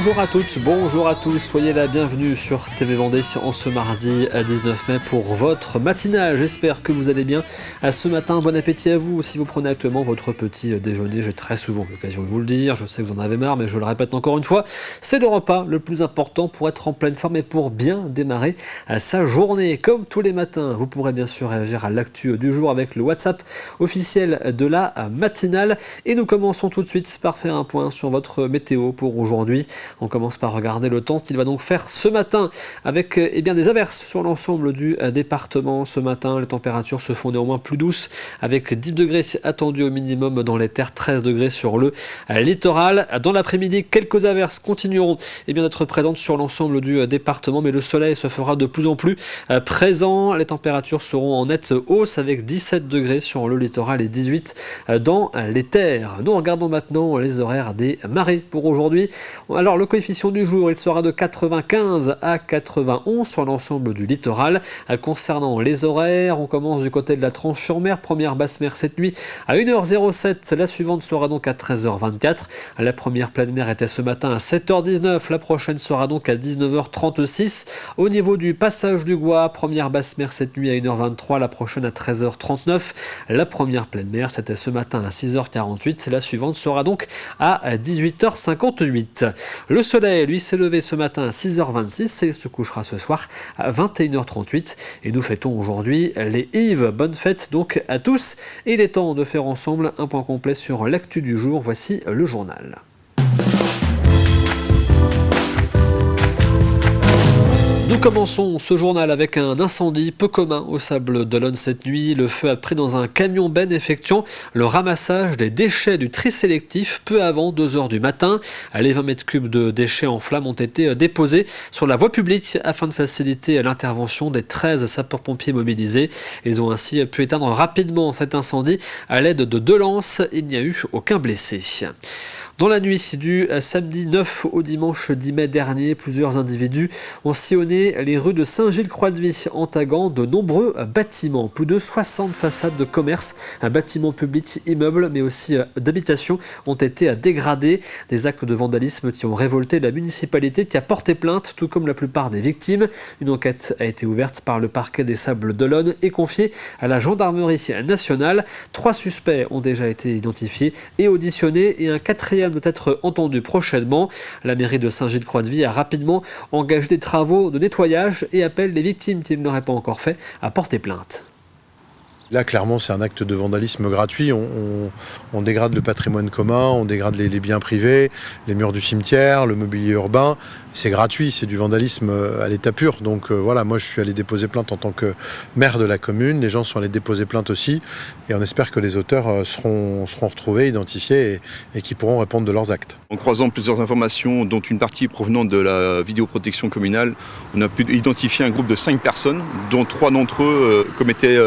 Bonjour à toutes, bonjour à tous, soyez la bienvenue sur TV Vendée en ce mardi 19 mai pour votre matinale. J'espère que vous allez bien. Ce matin, bon appétit à vous. Si vous prenez actuellement votre petit déjeuner, j'ai très souvent l'occasion de vous le dire, je sais que vous en avez marre, mais je le répète encore une fois, c'est le repas le plus important pour être en pleine forme et pour bien démarrer sa journée. Comme tous les matins, vous pourrez bien sûr réagir à l'actu du jour avec le WhatsApp officiel de la matinale. Et nous commençons tout de suite par faire un point sur votre météo pour aujourd'hui. On commence par regarder le temps qu'il va donc faire ce matin avec des averses sur l'ensemble du département. Ce matin, les températures se font néanmoins plus douces avec 10 degrés attendus au minimum dans les terres, 13 degrés sur le littoral. Dans l'après-midi, quelques averses continueront d'être présentes sur l'ensemble du département, mais le soleil se fera de plus en plus présent. Les températures seront en nette hausse avec 17 degrés sur le littoral et 18 dans les terres. Nous regardons maintenant les horaires des marées pour aujourd'hui. Alors le coefficient du jour, il sera de 95 à 91 sur l'ensemble du littoral. Concernant les horaires, on commence du côté de la Tranche-sur-Mer, première basse mer cette nuit à 1h07, la suivante sera donc à 13h24. La première pleine mer était ce matin à 7h19, la prochaine sera donc à 19h36. Au niveau du passage du Gois, première basse mer cette nuit à 1h23, la prochaine à 13h39. La première pleine mer, c'était ce matin à 6h48, la suivante sera donc à 18h58. Le soleil, lui, s'est levé ce matin à 6h26 et il se couchera ce soir à 21h38. Et nous fêtons aujourd'hui les Yves. Bonne fête donc à tous. Et il est temps de faire ensemble un point complet sur l'actu du jour. Voici le journal. Nous commençons ce journal avec un incendie peu commun au Sable d'Olonne cette nuit. Le feu a pris dans un camion-benne effectuant le ramassage des déchets du tri sélectif peu avant 2h du matin. Les 20 mètres cubes de déchets en flammes ont été déposés sur la voie publique afin de faciliter l'intervention des 13 sapeurs-pompiers mobilisés. Ils ont ainsi pu éteindre rapidement cet incendie à l'aide de 2 lances. Il n'y a eu aucun blessé. Dans la nuit du samedi 9 au dimanche 10 mai dernier, plusieurs individus ont sillonné les rues de Saint-Gilles-Croix-de-Vie en taguant de nombreux bâtiments. Plus de 60 façades de commerce, bâtiments publics, immeubles, mais aussi d'habitations ont été dégradées. Des actes de vandalisme qui ont révolté la municipalité qui a porté plainte, tout comme la plupart des victimes. Une enquête a été ouverte par le parquet des Sables d'Olonne et confiée à la gendarmerie nationale. 3 suspects ont déjà été identifiés et auditionnés et un 4e doit être entendu prochainement. La mairie de Saint-Gilles-Croix-de-Vie a rapidement engagé des travaux de nettoyage et appelle les victimes qui ne l'auraient pas encore fait à porter plainte. Là, clairement, c'est un acte de vandalisme gratuit. On dégrade le patrimoine commun, on dégrade les biens privés, les murs du cimetière, le mobilier urbain. C'est gratuit, c'est du vandalisme à l'état pur. Donc voilà, moi je suis allé déposer plainte en tant que maire de la commune. Les gens sont allés déposer plainte aussi. Et on espère que les auteurs seront retrouvés, identifiés et qui pourront répondre de leurs actes. En croisant plusieurs informations, dont une partie provenant de la vidéoprotection communale, on a pu identifier un groupe de 5 personnes, dont 3 d'entre eux commettaient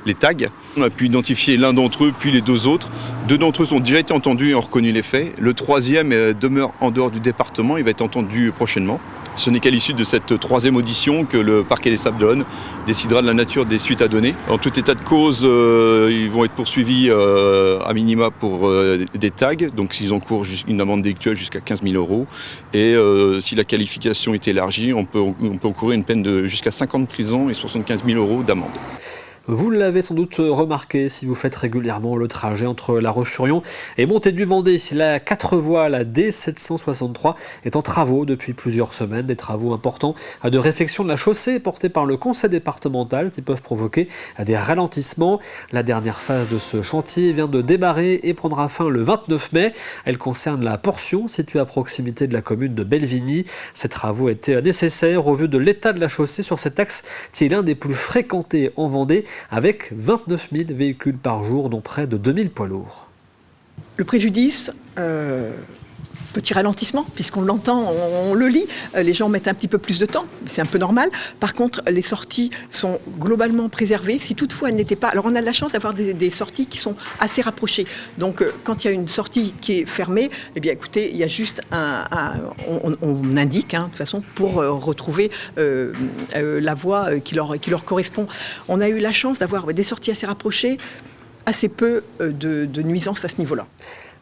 les tags. On a pu identifier l'un d'entre eux, puis les 2 autres. 2 d'entre eux ont déjà été entendus et ont reconnu les faits. Le 3e demeure en dehors du département, il va être entendu prochainement. Ce n'est qu'à l'issue de cette 3e audition que le parquet des Sables d'Olonne décidera de la nature des suites à donner. En tout état de cause, ils vont être poursuivis à minima pour des tags. Donc s'ils encourent une amende délictuelle jusqu'à 15 000 €. Et si la qualification est élargie, on peut encourir une peine de jusqu'à 5 ans de prison et 75 000 € d'amende. Vous l'avez sans doute remarqué si vous faites régulièrement le trajet entre La Roche-sur-Yon et Montaigu-Vendée. La 4 voies, la D763, est en travaux depuis plusieurs semaines. Des travaux importants de réfection de la chaussée portés par le conseil départemental qui peuvent provoquer des ralentissements. La dernière phase de ce chantier vient de démarrer et prendra fin le 29 mai. Elle concerne la portion située à proximité de la commune de Belvigny. Ces travaux étaient nécessaires au vu de l'état de la chaussée sur cet axe qui est l'un des plus fréquentés en Vendée, avec 29 000 véhicules par jour, dont près de 2000 poids lourds. Le préjudice, petit ralentissement, puisqu'on l'entend, on le lit, les gens mettent un petit peu plus de temps, c'est un peu normal. Par contre, les sorties sont globalement préservées. Si toutefois elles n'étaient pas... Alors on a de la chance d'avoir des sorties qui sont assez rapprochées. Donc quand il y a une sortie qui est fermée, eh bien écoutez, il y a juste on indique, de toute façon, pour retrouver la voie qui leur correspond. On a eu la chance d'avoir des sorties assez rapprochées, assez peu de nuisances à ce niveau-là.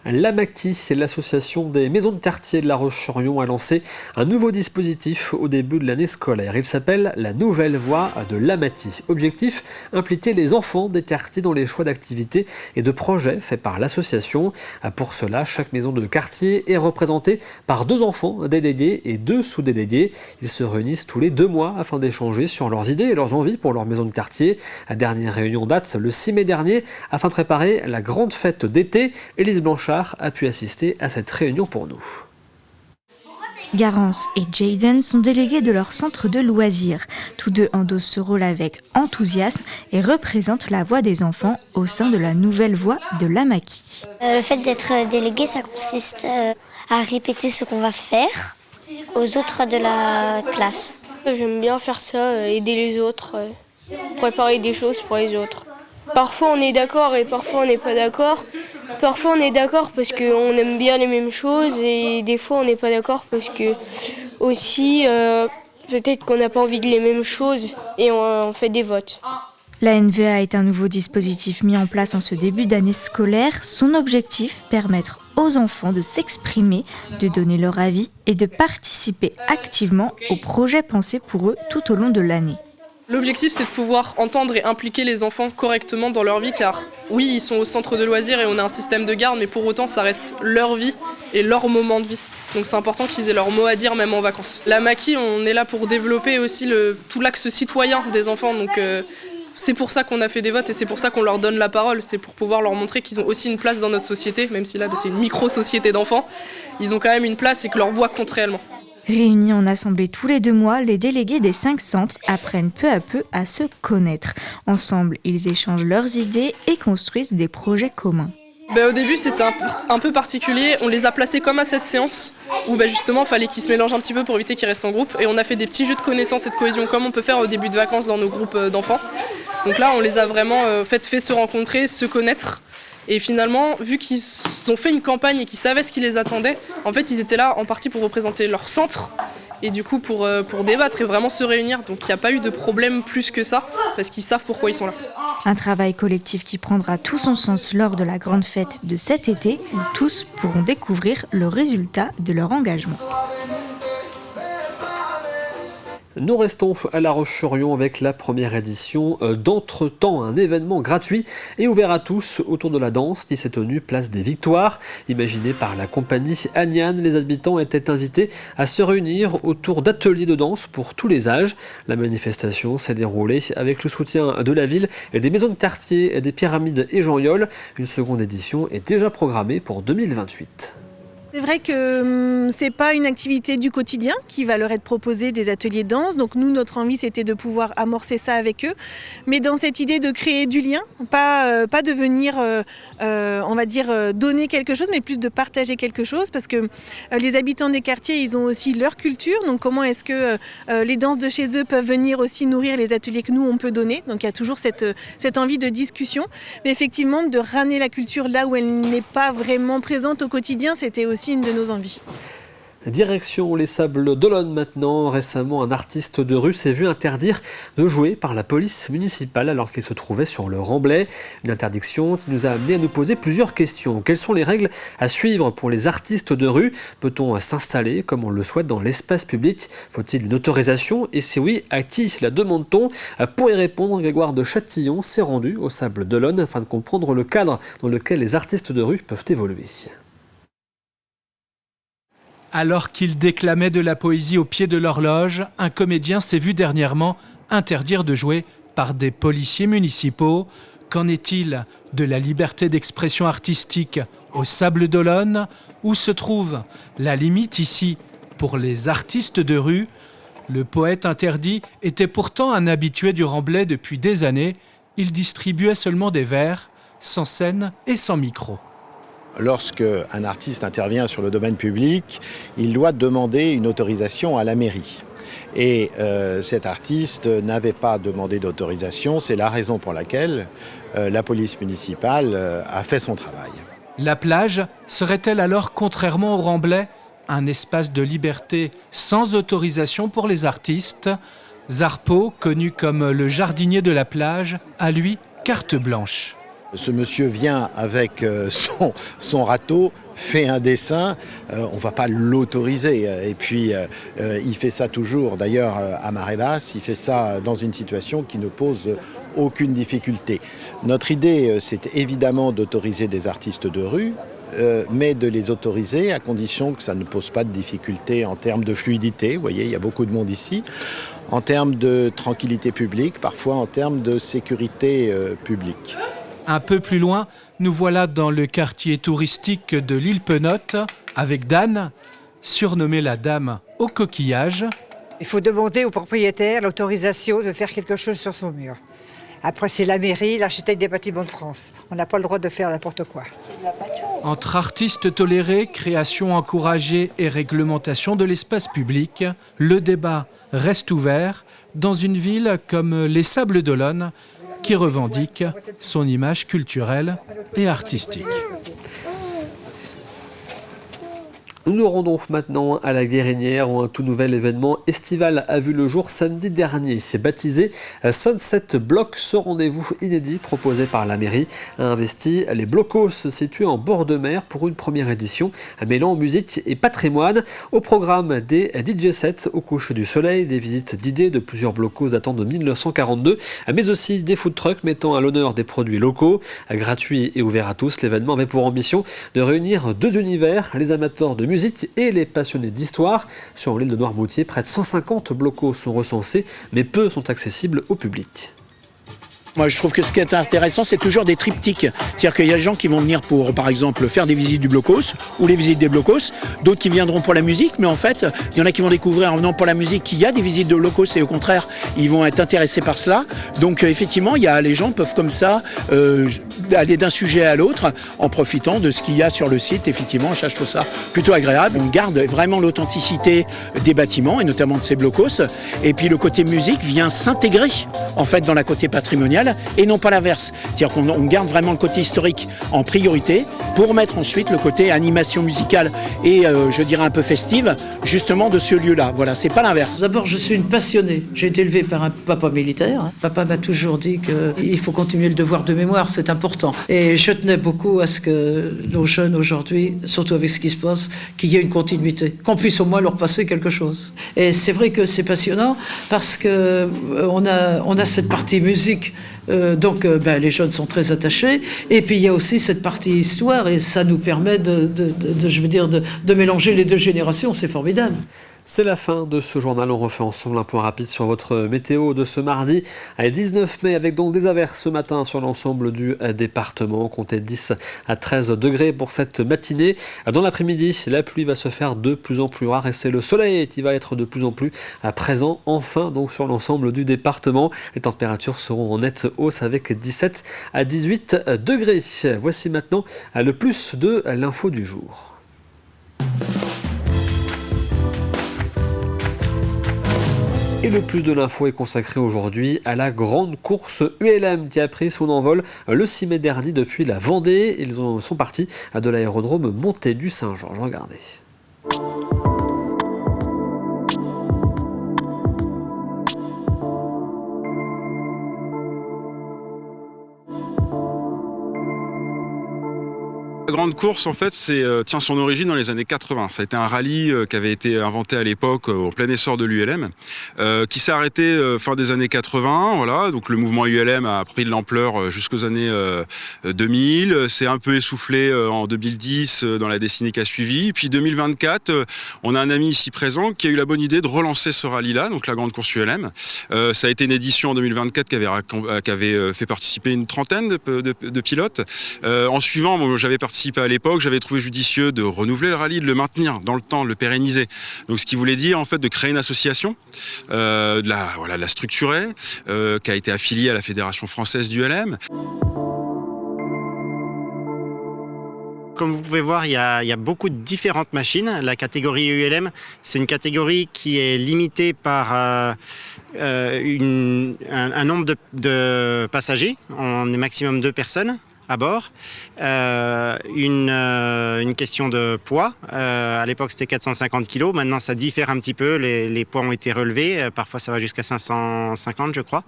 L'AMAQUI, l'association des maisons de quartier de La Roche-sur-Yon, a lancé un nouveau dispositif au début de l'année scolaire. Il s'appelle la Nouvelle Voie de l'AMAQUI. Objectif, impliquer les enfants des quartiers dans les choix d'activités et de projets faits par l'association. Pour cela, chaque maison de quartier est représentée par 2 enfants délégués et 2 sous-délégués. Ils se réunissent tous les 2 mois afin d'échanger sur leurs idées et leurs envies pour leur maison de quartier. La dernière réunion date le 6 mai dernier afin de préparer la grande fête d'été. Élise Blanchard a pu assister à cette réunion pour nous. Garance et Jayden sont délégués de leur centre de loisirs. Tous 2 endossent ce rôle avec enthousiasme et représentent la voix des enfants au sein de la Nouvelle Voie de l'AMAQUI. Le fait d'être délégué, ça consiste à répéter ce qu'on va faire aux autres de la classe. J'aime bien faire ça, aider les autres, préparer des choses pour les autres. Parfois on est d'accord et parfois on n'est pas d'accord. Parfois on est d'accord parce qu'on aime bien les mêmes choses et des fois on n'est pas d'accord parce que aussi peut-être qu'on n'a pas envie de les mêmes choses et on fait des votes. La NVA est un nouveau dispositif mis en place en ce début d'année scolaire. Son objectif, permettre aux enfants de s'exprimer, de donner leur avis et de participer activement aux projets pensés pour eux tout au long de l'année. L'objectif, c'est de pouvoir entendre et impliquer les enfants correctement dans leur vie, car oui, ils sont au centre de loisirs et on a un système de garde, mais pour autant, ça reste leur vie et leur moment de vie. Donc c'est important qu'ils aient leur mot à dire, même en vacances. L'AMAQUI, on est là pour développer aussi tout l'axe citoyen des enfants, donc c'est pour ça qu'on a fait des votes et c'est pour ça qu'on leur donne la parole. C'est pour pouvoir leur montrer qu'ils ont aussi une place dans notre société, même si là, c'est une micro-société d'enfants. Ils ont quand même une place et que leur voix compte réellement. Réunis en assemblée tous les 2 mois, les délégués des 5 centres apprennent peu à peu à se connaître. Ensemble, ils échangent leurs idées et construisent des projets communs. Au début, c'était un peu particulier. On les a placés comme à cette séance où justement, il fallait qu'ils se mélangent un petit peu pour éviter qu'ils restent en groupe. Et on a fait des petits jeux de connaissances et de cohésion comme on peut faire au début de vacances dans nos groupes d'enfants. Donc là, on les a vraiment fait se rencontrer, se connaître. Et finalement, vu qu'ils ont fait une campagne et qu'ils savaient ce qui les attendait, en fait, ils étaient là en partie pour représenter leur centre et du coup pour débattre et vraiment se réunir. Donc il n'y a pas eu de problème plus que ça, parce qu'ils savent pourquoi ils sont là. Un travail collectif qui prendra tout son sens lors de la grande fête de cet été, où tous pourront découvrir le résultat de leur engagement. Nous restons à La Roche-sur-Yon avec la première édition d'Entretemps, un événement gratuit et ouvert à tous autour de la danse qui s'est tenue place des Victoires. Imaginé par la compagnie Agnane, les habitants étaient invités à se réunir autour d'ateliers de danse pour tous les âges. La manifestation s'est déroulée avec le soutien de la ville et des maisons de quartier, des Pyramides et Jean-Yol. Une seconde édition est déjà programmée pour 2028. C'est vrai que c'est pas une activité du quotidien qui va leur être proposée, des ateliers de danse. Donc nous, notre envie, c'était de pouvoir amorcer ça avec eux. Mais dans cette idée de créer du lien, pas de venir, on va dire, donner quelque chose, mais plus de partager quelque chose. Parce que les habitants des quartiers, ils ont aussi leur culture. Donc comment est-ce que les danses de chez eux peuvent venir aussi nourrir les ateliers que nous, on peut donner. Donc il y a toujours cette envie de discussion. Mais effectivement, de ramener la culture là où elle n'est pas vraiment présente au quotidien, c'était aussi une de nos envies. Direction les Sables d'Olonne maintenant. Récemment, un artiste de rue s'est vu interdire de jouer par la police municipale alors qu'il se trouvait sur le Remblai. Une interdiction qui nous a amené à nous poser plusieurs questions. Quelles sont les règles à suivre pour les artistes de rue? Peut-on s'installer comme on le souhaite dans l'espace public? Faut-il une autorisation? Et si oui, à qui la demande-t-on? Pour y répondre, Grégoire de Châtillon s'est rendu aux Sables d'Olonne afin de comprendre le cadre dans lequel les artistes de rue peuvent évoluer. Alors qu'ils déclamaient de la poésie au pied de l'horloge, un comédien s'est vu dernièrement interdire de jouer par des policiers municipaux. Qu'en est-il de la liberté d'expression artistique aux Sables d'Olonne? Où se trouve la limite ici pour les artistes de rue? Le poète interdit était pourtant un habitué du Remblai depuis des années. Il distribuait seulement des vers, sans scène et sans micro. Lorsque un artiste intervient sur le domaine public, il doit demander une autorisation à la mairie. Et cet artiste n'avait pas demandé d'autorisation, c'est la raison pour laquelle la police municipale a fait son travail. La plage serait-elle alors, contrairement au Remblai, un espace de liberté sans autorisation pour les artistes? Zarpeau, connu comme le jardinier de la plage, a lui carte blanche. Ce monsieur vient avec son râteau, fait un dessin, on ne va pas l'autoriser. Et puis, il fait ça toujours, d'ailleurs, à marée basse, il fait ça dans une situation qui ne pose aucune difficulté. Notre idée, c'est évidemment d'autoriser des artistes de rue, mais de les autoriser à condition que ça ne pose pas de difficulté en termes de fluidité. Vous voyez, il y a beaucoup de monde ici. En termes de tranquillité publique, parfois en termes de sécurité publique. Un peu plus loin, nous voilà dans le quartier touristique de l'île Penotte avec Dane, surnommée la Dame au coquillage. Il faut demander au propriétaire l'autorisation de faire quelque chose sur son mur. Après, c'est la mairie, l'architecte des bâtiments de France. On n'a pas le droit de faire n'importe quoi. Entre artistes tolérés, création encouragée et réglementation de l'espace public, le débat reste ouvert dans une ville comme les Sables d'Olonne, qui revendique son image culturelle et artistique. Nous nous rendons maintenant à la Guérinière où un tout nouvel événement estival a vu le jour samedi dernier. Baptisé Sunset Block, ce rendez-vous inédit proposé par la mairie a investi les blocos situés en bord de mer pour une première édition mêlant musique et patrimoine. Au programme des DJ sets au coucher du soleil, des visites d'idées de plusieurs blocos datant de 1942, mais aussi des food trucks mettant à l'honneur des produits locaux. Gratuit et ouvert à tous, l'événement avait pour ambition de réunir deux univers, les amateurs de musique et les passionnés d'histoire. Sur l'île de Noirmoutier, près de 150 blocos sont recensés, mais peu sont accessibles au public. Moi, je trouve que ce qui est intéressant, c'est toujours des triptyques. C'est-à-dire qu'il y a des gens qui vont venir pour, par exemple, faire des visites du blocos ou les visites des blocos, d'autres qui viendront pour la musique, mais en fait, il y en a qui vont découvrir en venant pour la musique qu'il y a des visites de blocos et au contraire, ils vont être intéressés par cela. Donc, effectivement, les gens peuvent comme ça aller d'un sujet à l'autre en profitant de ce qu'il y a sur le site. Effectivement, je trouve ça plutôt agréable. On garde vraiment l'authenticité des bâtiments et notamment de ces blocos. Et puis, le côté musique vient s'intégrer, en fait, dans la côté patrimoniale et non pas l'inverse. C'est-à-dire qu'on garde vraiment le côté historique en priorité pour mettre ensuite le côté animation musicale et je dirais un peu festive justement de ce lieu-là. Voilà, c'est pas l'inverse. D'abord, je suis une passionnée. J'ai été élevée par un papa militaire. Papa m'a toujours dit qu'il faut continuer le devoir de mémoire, c'est important. Et je tenais beaucoup à ce que nos jeunes aujourd'hui, surtout avec ce qui se passe, qu'il y ait une continuité, qu'on puisse au moins leur passer quelque chose. Et c'est vrai que c'est passionnant parce que on a cette partie musique. Donc les jeunes sont très attachés et puis il y a aussi cette partie histoire et ça nous permet de mélanger les deux générations, c'est formidable. C'est la fin de ce journal. On refait ensemble un point rapide sur votre météo de ce mardi 19 mai avec donc des averses ce matin sur l'ensemble du département. Comptez 10 à 13 degrés pour cette matinée. Dans l'après-midi, la pluie va se faire de plus en plus rare et c'est le soleil qui va être de plus en plus présent enfin donc sur l'ensemble du département. Les températures seront en nette hausse avec 17 à 18 degrés. Voici maintenant le plus de l'info du jour. Et le plus de l'info est consacré aujourd'hui à la grande course ULM qui a pris son envol le 6 mai dernier depuis la Vendée. Ils sont partis de l'aérodrome Montée du Saint-Georges. Regardez. La grande course, en fait, tient son origine dans les années 80. Ça a été un rallye qui avait été inventé à l'époque au plein essor de l'ULM, qui s'est arrêté fin des années 80. Voilà, donc le mouvement ULM a pris de l'ampleur jusqu'aux années 2000. C'est un peu essoufflé en 2010 dans la décennie qui a suivi. Puis 2024, on a un ami ici présent qui a eu la bonne idée de relancer ce rallye-là, donc la grande course ULM. Ça a été une édition en 2024 qui avait fait participer une trentaine de pilotes. En suivant, j'avais participé à l'époque, j'avais trouvé judicieux de renouveler le rallye, de le maintenir dans le temps, de le pérenniser. Donc ce qui voulait dire en fait de créer une association, de la structurer, qui a été affiliée à la Fédération française du ULM. Comme vous pouvez voir, il y a beaucoup de différentes machines. La catégorie ULM, c'est une catégorie qui est limitée par un nombre de passagers. On est maximum 2 personnes à bord. Une question de poids. À l'époque, c'était 450 kg. Maintenant, ça diffère un petit peu. Les poids ont été relevés. Parfois, ça va jusqu'à 550, je crois.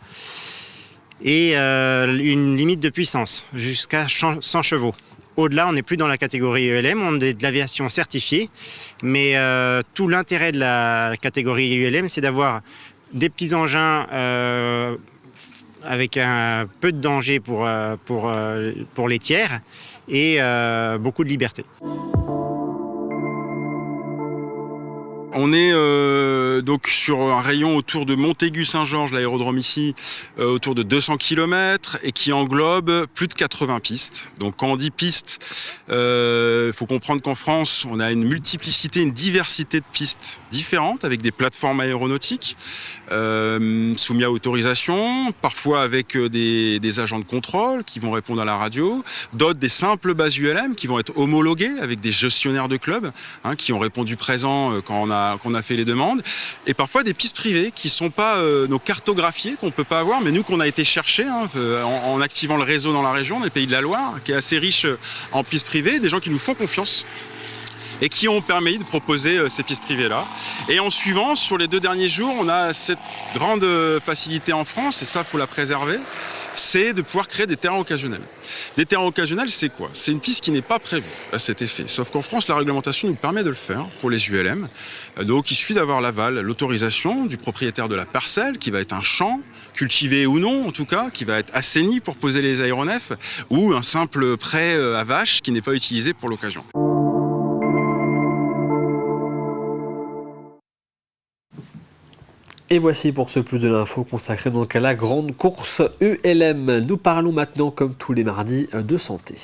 et une limite de puissance jusqu'à 100 chevaux. Au-delà, on n'est plus dans la catégorie ULM, on est de l'aviation certifiée, mais tout l'intérêt de la catégorie ULM, c'est d'avoir des petits engins avec un peu de danger pour les tiers et beaucoup de liberté. On est donc sur un rayon autour de Montaigu-Saint-Georges, l'aérodrome ici, autour de 200 km et qui englobe plus de 80 pistes. Donc quand on dit pistes, faut comprendre qu'en France, on a une multiplicité, une diversité de pistes différentes avec des plateformes aéronautiques soumises à autorisation, parfois avec des agents de contrôle qui vont répondre à la radio, d'autres des simples bases ULM qui vont être homologuées avec des gestionnaires de clubs qui ont répondu présent quand on a fait les demandes, et parfois des pistes privées qui ne sont pas nos cartographiées, qu'on ne peut pas avoir, mais nous qu'on a été chercher en activant le réseau dans la région, dans les Pays de la Loire, qui est assez riche en pistes privées, des gens qui nous font confiance et qui ont permis de proposer ces pistes privées-là. Et en suivant, sur les 2 derniers jours, on a cette grande facilité en France, et ça, il faut la préserver, c'est de pouvoir créer des terrains occasionnels. Des terrains occasionnels, c'est quoi? C'est une piste qui n'est pas prévue à cet effet. Sauf qu'en France, la réglementation nous permet de le faire pour les ULM. Donc il suffit d'avoir l'aval, l'autorisation du propriétaire de la parcelle, qui va être un champ, cultivé ou non en tout cas, qui va être assaini pour poser les aéronefs, ou un simple prêt à vache qui n'est pas utilisé pour l'occasion. Et voici pour ce plus de l'info consacré donc à la grande course ULM. Nous parlons maintenant, comme tous les mardis, de santé.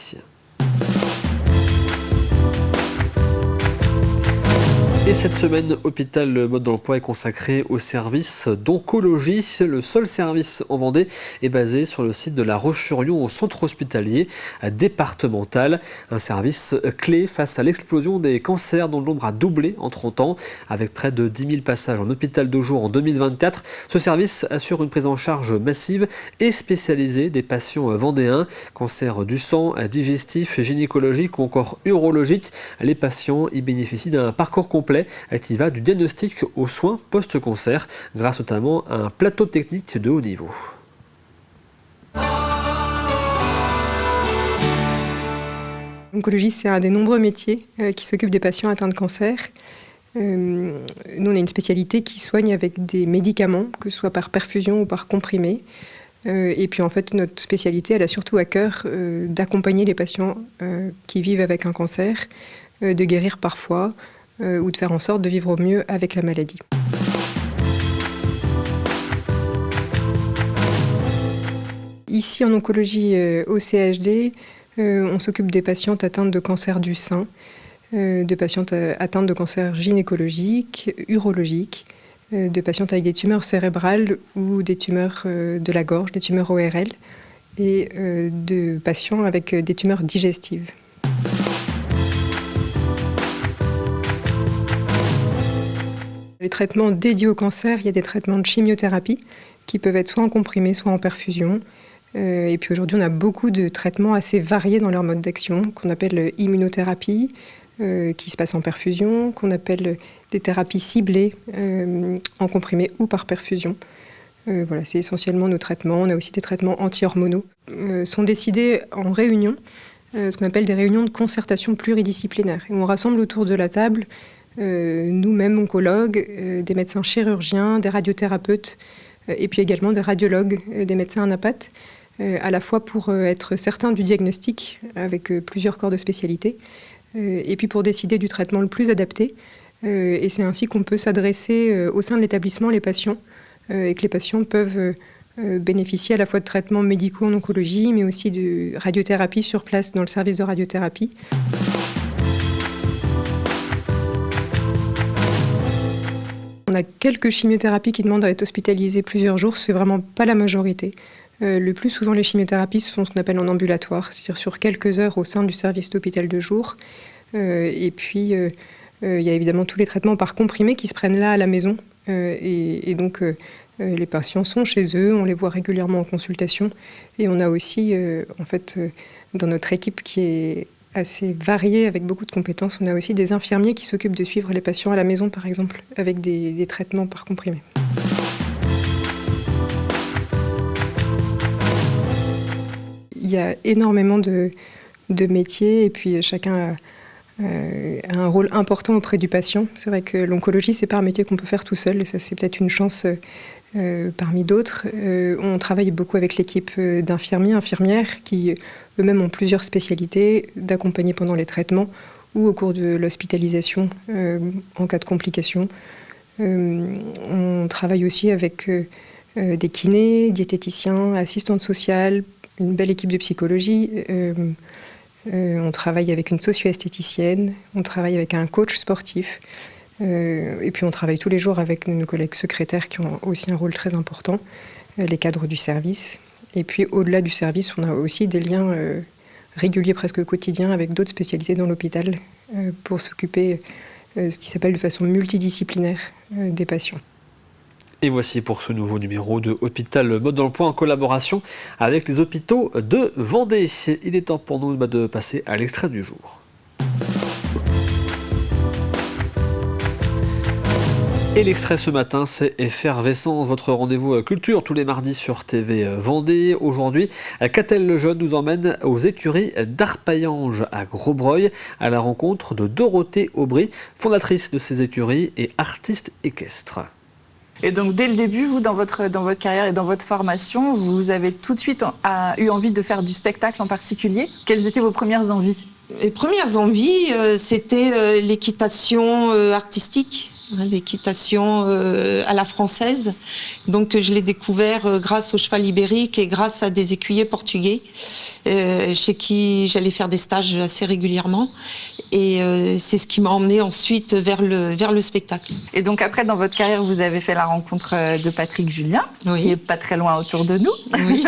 Et cette semaine, Hôpital Mode d'Emploi est consacré au service d'oncologie. Le seul service en Vendée est basé sur le site de La Roche-sur-Yon au centre hospitalier départemental. Un service clé face à l'explosion des cancers dont le nombre a doublé en 30 ans. Avec près de 10 000 passages en hôpital de jour en 2024, ce service assure une prise en charge massive et spécialisée des patients vendéens. Cancer du sang, digestif, gynécologique ou encore urologique. Les patients y bénéficient d'un parcours complet qui va du diagnostic aux soins post-cancer, grâce notamment à un plateau technique de haut niveau. L'oncologie, c'est un des nombreux métiers qui s'occupent des patients atteints de cancer. Nous, on a une spécialité qui soigne avec des médicaments, que ce soit par perfusion ou par comprimé. Et puis en fait, notre spécialité, elle a surtout à cœur d'accompagner les patients qui vivent avec un cancer, de guérir parfois, ou de faire en sorte de vivre au mieux avec la maladie. Ici, en oncologie au CHD, on s'occupe des patientes atteintes de cancer du sein, de patientes atteintes de cancer gynécologique, urologique, de patientes avec des tumeurs cérébrales ou des tumeurs de la gorge, des tumeurs ORL, et de patients avec des tumeurs digestives. Les traitements dédiés au cancer, il y a des traitements de chimiothérapie qui peuvent être soit en comprimé, soit en perfusion. Et puis aujourd'hui, on a beaucoup de traitements assez variés dans leur mode d'action, qu'on appelle immunothérapie, qui se passe en perfusion, qu'on appelle des thérapies ciblées en comprimé ou par perfusion. Voilà, c'est essentiellement nos traitements. On a aussi des traitements anti-hormonaux. Sont décidés en réunion, ce qu'on appelle des réunions de concertation pluridisciplinaire. Et on rassemble autour de la table nous-mêmes oncologues, des médecins chirurgiens, des radiothérapeutes et puis également des radiologues, des médecins anapathes, à la fois pour être certains du diagnostic avec plusieurs corps de spécialité et puis pour décider du traitement le plus adapté. Et c'est ainsi qu'on peut s'adresser au sein de l'établissement les patients et que les patients peuvent bénéficier à la fois de traitements médicaux en oncologie mais aussi de radiothérapie sur place dans le service de radiothérapie. On a quelques chimiothérapies qui demandent à être hospitalisées plusieurs jours, c'est vraiment pas la majorité. Le plus souvent, les chimiothérapies se font ce qu'on appelle en ambulatoire, c'est-à-dire sur quelques heures au sein du service d'hôpital de jour. Et puis, il y a évidemment tous les traitements par comprimé qui se prennent là à la maison. Et donc, les patients sont chez eux, on les voit régulièrement en consultation. Et on a aussi, en fait, dans notre équipe qui est assez variée, avec beaucoup de compétences, on a aussi des infirmiers qui s'occupent de suivre les patients à la maison, par exemple, avec des traitements par comprimé. il y a énormément de métiers et puis chacun a un rôle important auprès du patient. C'est vrai que l'oncologie, c'est pas un métier qu'on peut faire tout seul et ça, c'est peut-être une chance parmi d'autres. On travaille beaucoup avec l'équipe d'infirmiers, infirmières qui eux-mêmes ont plusieurs spécialités, d'accompagner pendant les traitements ou au cours de l'hospitalisation en cas de complications. On travaille aussi avec des kinés, diététiciens, assistantes sociales, une belle équipe de psychologie. On travaille avec une socio-esthéticienne, on travaille avec un coach sportif. Et puis on travaille tous les jours avec nos collègues secrétaires qui ont aussi un rôle très important, les cadres du service. Et puis au-delà du service, on a aussi des liens réguliers, presque quotidiens, avec d'autres spécialités dans l'hôpital pour s'occuper ce qui s'appelle de façon multidisciplinaire des patients. Et voici pour ce nouveau numéro de Hôpital Mode d'Emploi en collaboration avec les hôpitaux de Vendée. Il est temps pour nous de passer à l'extrait du jour. Et l'extrait ce matin, c'est Effervescence, votre rendez-vous culture tous les mardis sur TV Vendée. Aujourd'hui, Catel Lejeune nous emmène aux écuries d'Arpaillange à Grosbreuil à la rencontre de Dorothée Aubry, fondatrice de ces écuries et artiste équestre. Et donc dès le début, vous, dans votre carrière et dans votre formation, vous avez tout de suite eu envie de faire du spectacle en particulier. Quelles étaient vos premières envies ? Les premières envies, c'était l'équitation artistique. L'équitation à la française. Donc je l'ai découvert grâce au cheval ibérique et grâce à des écuyers portugais chez qui j'allais faire des stages assez régulièrement. Et c'est ce qui m'a emmenée ensuite vers le spectacle. Et donc après, dans votre carrière, vous avez fait la rencontre de Patrick Julien, qui est pas très loin autour de nous. Oui.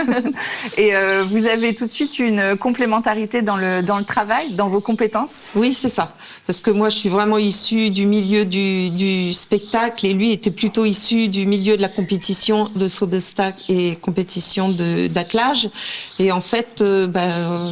Et vous avez tout de suite une complémentarité dans le travail, dans vos compétences. Oui, c'est ça. Parce que moi, je suis vraiment issue du milieu du spectacle et lui était plutôt issu du milieu de la compétition de saut d'obstacle et compétition d'attelage. Et en fait,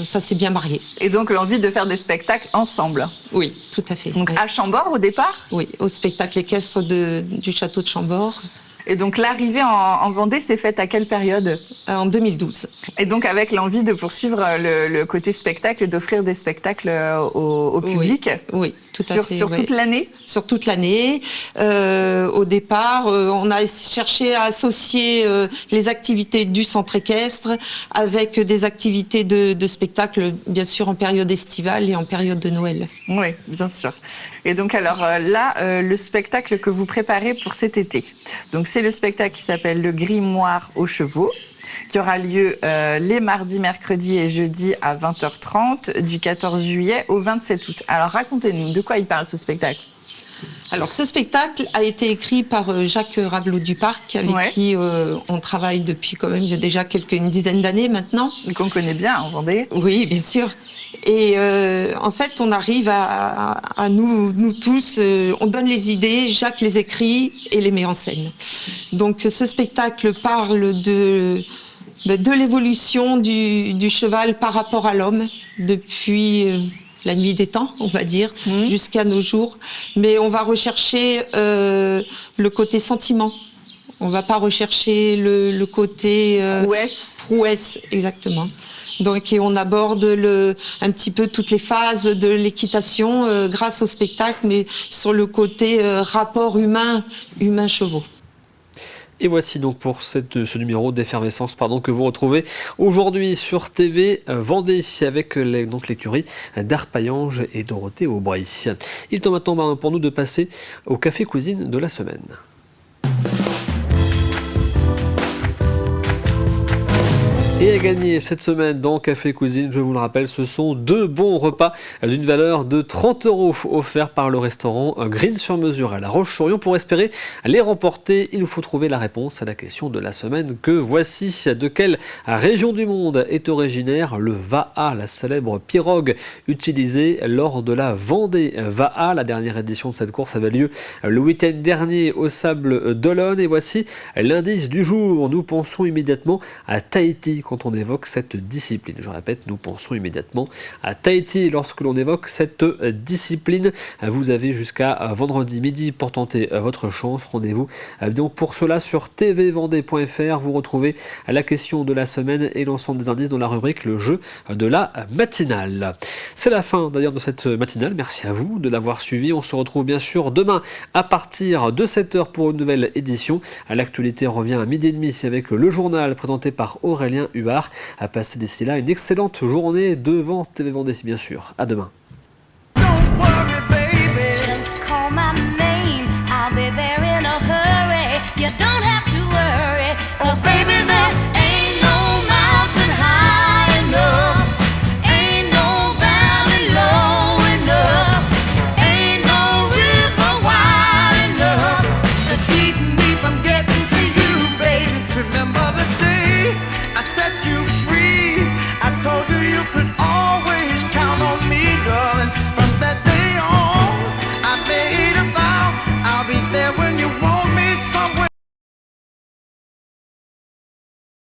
ça s'est bien marié. Et donc l'envie de faire des spectacles ensemble. Oui, tout à fait. Donc à Chambord au départ ? Oui, au spectacle équestre du château de Chambord. Et donc l'arrivée en Vendée s'est faite à quelle période ? En 2012. Et donc avec l'envie de poursuivre le côté spectacle et d'offrir des spectacles au public ? Oui, tout à fait. Sur toute l'année ? Sur toute l'année. Au départ, on a cherché à associer les activités du centre équestre avec des activités de spectacle, bien sûr en période estivale et en période de Noël. Oui, bien sûr. Et donc alors là, le spectacle que vous préparez pour cet été. Donc c'est le spectacle qui s'appelle Le Grimoire aux chevaux, qui aura lieu les mardis, mercredis et jeudis à 20h30, du 14 juillet au 27 août. Alors racontez-nous, de quoi il parle ce spectacle ? Alors ce spectacle a été écrit par Jacques Ravelot-Duparc, avec qui on travaille depuis quand même déjà une dizaine d'années maintenant. Et qu'on connaît bien en Vendée. Oui, bien sûr. Et en fait, on arrive à nous tous, on donne les idées, Jacques les écrit et les met en scène. Donc ce spectacle parle de l'évolution du cheval par rapport à l'homme depuis la nuit des temps, on va dire, jusqu'à nos jours. Mais on va rechercher le côté sentiment. On va pas rechercher le côté prouesse, exactement. Donc, et on aborde un petit peu toutes les phases de l'équitation grâce au spectacle, mais sur le côté rapport humain-chevaux. Et voici donc pour ce numéro d'Effervescence que vous retrouvez aujourd'hui sur TV Vendée avec l'écurie d'Arpaillange et Dorothée Aubry. Il est temps maintenant pour nous de passer au café cuisine de la semaine. Et à gagner cette semaine dans Café Cuisine, je vous le rappelle, ce sont 2 bons repas d'une valeur de 30 € offerts par le restaurant Green sur mesure à La Roche-sur-Yon. Pour espérer les remporter, il nous faut trouver la réponse à la question de la semaine que voici. De quelle région du monde est originaire le Vaha, la célèbre pirogue utilisée lors de la Vendée Vaha? La dernière édition de cette course avait lieu le week-end dernier au Sable d'Olonne. Et voici l'indice du jour. Nous pensons immédiatement à Tahiti, quand on évoque cette discipline. Je répète, nous pensons immédiatement à Tahiti lorsque l'on évoque cette discipline. Vous avez jusqu'à vendredi midi pour tenter votre chance. Rendez-vous donc pour cela sur tvvendée.fr. Vous retrouvez la question de la semaine et l'ensemble des indices dans la rubrique le jeu de la matinale. C'est la fin d'ailleurs de cette matinale. Merci à vous de l'avoir suivi. On se retrouve bien sûr demain à partir de 7h pour une nouvelle édition. L'actualité revient à 12h30 avec le journal présenté par Aurélien Huard. À passer d'ici là une excellente journée devant TV Vendée, bien sûr. À demain. You don't